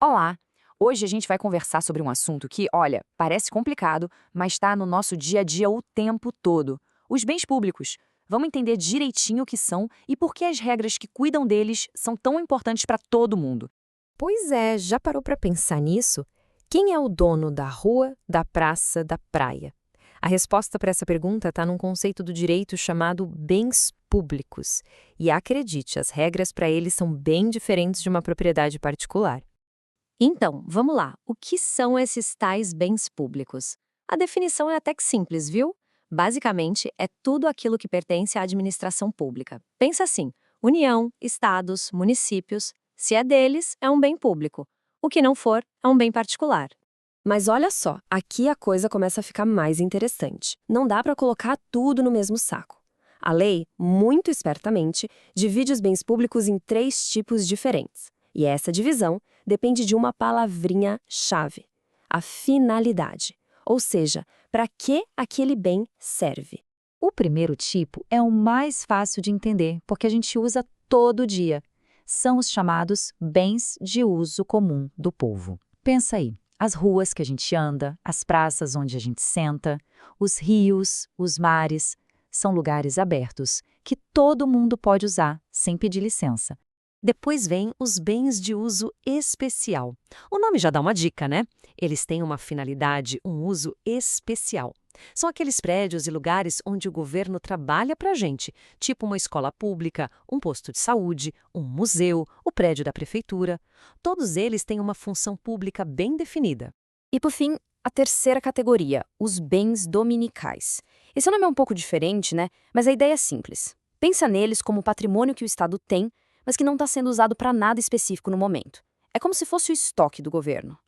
Olá! Hoje a gente vai conversar sobre um assunto que, olha, parece complicado, mas está no nosso dia a dia o tempo todo. Os bens públicos. Vamos entender direitinho o que são e por que as regras que cuidam deles são tão importantes para todo mundo. Pois é, já parou para pensar nisso? Quem é o dono da rua, da praça, da praia? A resposta para essa pergunta está num conceito do direito chamado bens públicos. E acredite, as regras para eles são bem diferentes de uma propriedade particular. Então, vamos lá. O que são esses tais bens públicos? A definição é até que simples, viu? Basicamente, é tudo aquilo que pertence à administração pública. Pensa assim: União, estados, municípios. Se é deles, é um bem público. O que não for, é um bem particular. Mas olha só, aqui a coisa começa a ficar mais interessante. Não dá para colocar tudo no mesmo saco. A lei, muito espertamente, divide os bens públicos em três tipos diferentes. E essa divisão depende de uma palavrinha-chave: a finalidade. Ou seja, para que aquele bem serve. O primeiro tipo é o mais fácil de entender, porque a gente usa todo dia. São os chamados bens de uso comum do povo. Pensa aí, as ruas que a gente anda, as praças onde a gente senta, os rios, os mares, são lugares abertos que todo mundo pode usar sem pedir licença. Depois vem os bens de uso especial. O nome já dá uma dica, né? Eles têm uma finalidade, um uso especial. São aqueles prédios e lugares onde o governo trabalha para a gente, tipo uma escola pública, um posto de saúde, um museu, o prédio da prefeitura. Todos eles têm uma função pública bem definida. E por fim, a terceira categoria, os bens dominicais. Esse nome é um pouco diferente, né? Mas a ideia é simples. Pensa neles como patrimônio que o Estado tem, mas que não está sendo usado para nada específico no momento. É como se fosse o estoque do governo.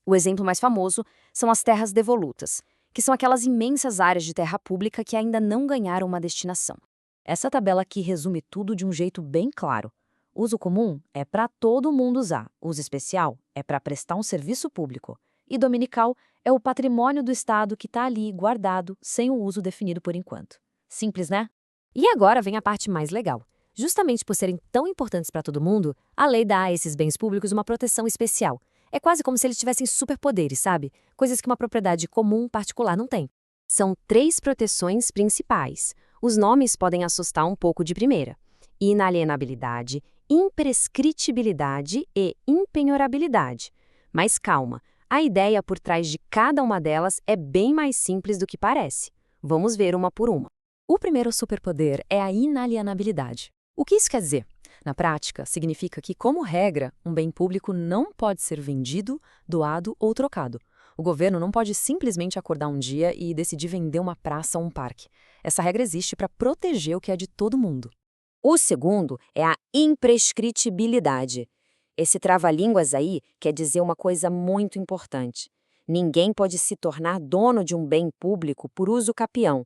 O exemplo mais famoso são as terras devolutas, que são aquelas imensas áreas de terra pública que ainda não ganharam uma destinação. Essa tabela aqui resume tudo de um jeito bem claro. Uso comum é para todo mundo usar, uso especial é para prestar um serviço público, e dominical é o patrimônio do Estado que está ali guardado, sem o uso definido por enquanto. Simples, né? E agora vem a parte mais legal. Justamente por serem tão importantes para todo mundo, a lei dá a esses bens públicos uma proteção especial. É quase como se eles tivessem superpoderes, sabe? Coisas que uma propriedade comum particular não tem. São três proteções principais. Os nomes podem assustar um pouco de primeira: inalienabilidade, imprescritibilidade e impenhorabilidade. Mas calma, a ideia por trás de cada uma delas é bem mais simples do que parece. Vamos ver uma por uma. O primeiro superpoder é a inalienabilidade. O que isso quer dizer? Na prática, significa que, como regra, um bem público não pode ser vendido, doado ou trocado. O governo não pode simplesmente acordar um dia e decidir vender uma praça ou um parque. Essa regra existe para proteger o que é de todo mundo. O segundo é a imprescritibilidade. Esse trava-línguas aí quer dizer uma coisa muito importante. Ninguém pode se tornar dono de um bem público por uso capião.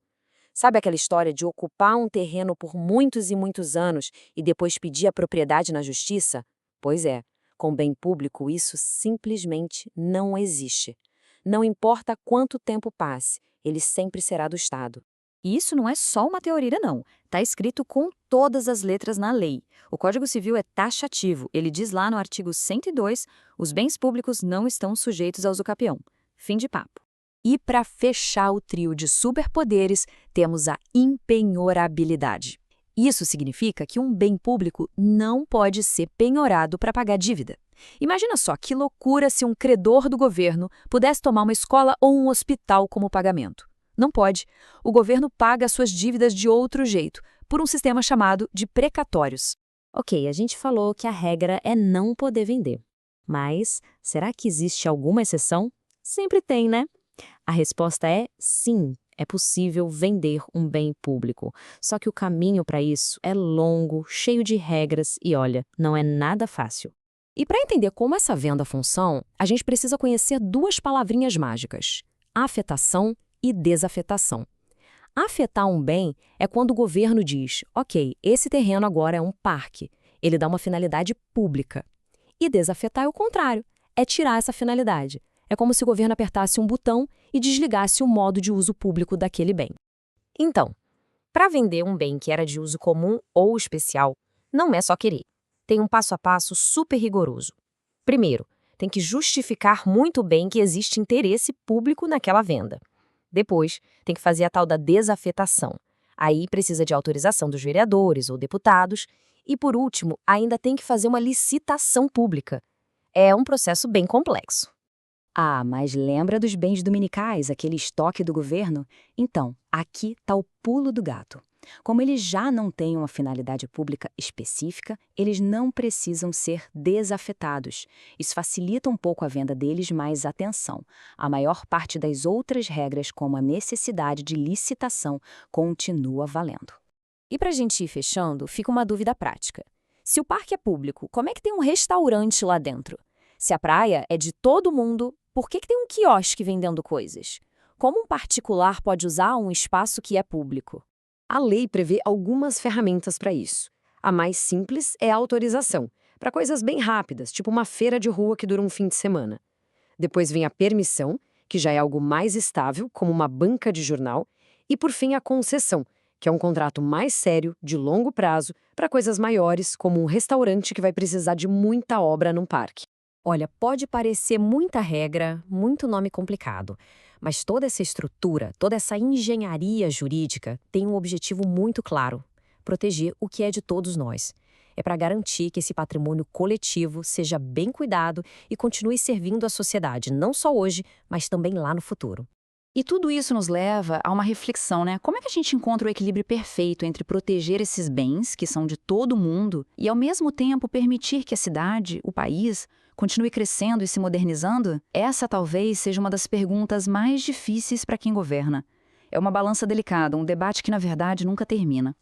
Sabe aquela história de ocupar um terreno por muitos e muitos anos e depois pedir a propriedade na justiça? Pois é, com bem público isso simplesmente não existe. Não importa quanto tempo passe, ele sempre será do Estado. E isso não é só uma teoria, não. Está escrito com todas as letras na lei. O Código Civil é taxativo. Ele diz lá no artigo 102, os bens públicos não estão sujeitos ao usucapião. Fim de papo. E para fechar o trio de superpoderes, temos a impenhorabilidade. Isso significa que um bem público não pode ser penhorado para pagar dívida. Imagina só que loucura se um credor do governo pudesse tomar uma escola ou um hospital como pagamento. Não pode. O governo paga suas dívidas de outro jeito, por um sistema chamado de precatórios. Ok, a gente falou que a regra é não poder vender. Mas será que existe alguma exceção? Sempre tem, né? A resposta é sim, é possível vender um bem público. Só que o caminho para isso é longo, cheio de regras e, olha, não é nada fácil. E para entender como essa venda funciona, a gente precisa conhecer duas palavrinhas mágicas: afetação e desafetação. Afetar um bem é quando o governo diz: ok, esse terreno agora é um parque. Ele dá uma finalidade pública. E desafetar é o contrário, é tirar essa finalidade. É como se o governo apertasse um botão e desligasse o modo de uso público daquele bem. Então, para vender um bem que era de uso comum ou especial, não é só querer. Tem um passo a passo super rigoroso. Primeiro, tem que justificar muito bem que existe interesse público naquela venda. Depois, tem que fazer a tal da desafetação. Aí precisa de autorização dos vereadores ou deputados. E, por último, ainda tem que fazer uma licitação pública. É um processo bem complexo. Ah, mas lembra dos bens dominicais, aquele estoque do governo? Então, aqui está o pulo do gato. Como eles já não têm uma finalidade pública específica, eles não precisam ser desafetados. Isso facilita um pouco a venda deles, mas atenção, a maior parte das outras regras, como a necessidade de licitação, continua valendo. E para a gente ir fechando, fica uma dúvida prática. Se o parque é público, como é que tem um restaurante lá dentro? Se a praia é de todo mundo, por que tem um quiosque vendendo coisas? Como um particular pode usar um espaço que é público? A lei prevê algumas ferramentas para isso. A mais simples é a autorização, para coisas bem rápidas, tipo uma feira de rua que dura um fim de semana. Depois vem a permissão, que já é algo mais estável, como uma banca de jornal. E, por fim, a concessão, que é um contrato mais sério, de longo prazo, para coisas maiores, como um restaurante que vai precisar de muita obra num parque. Olha, pode parecer muita regra, muito nome complicado, mas toda essa estrutura, toda essa engenharia jurídica tem um objetivo muito claro: proteger o que é de todos nós. É para garantir que esse patrimônio coletivo seja bem cuidado e continue servindo à sociedade, não só hoje, mas também lá no futuro. E tudo isso nos leva a uma reflexão, né? Como é que a gente encontra o equilíbrio perfeito entre proteger esses bens, que são de todo mundo, e ao mesmo tempo permitir que a cidade, o país, continue crescendo e se modernizando? Essa talvez seja uma das perguntas mais difíceis para quem governa. É uma balança delicada, um debate que na verdade nunca termina.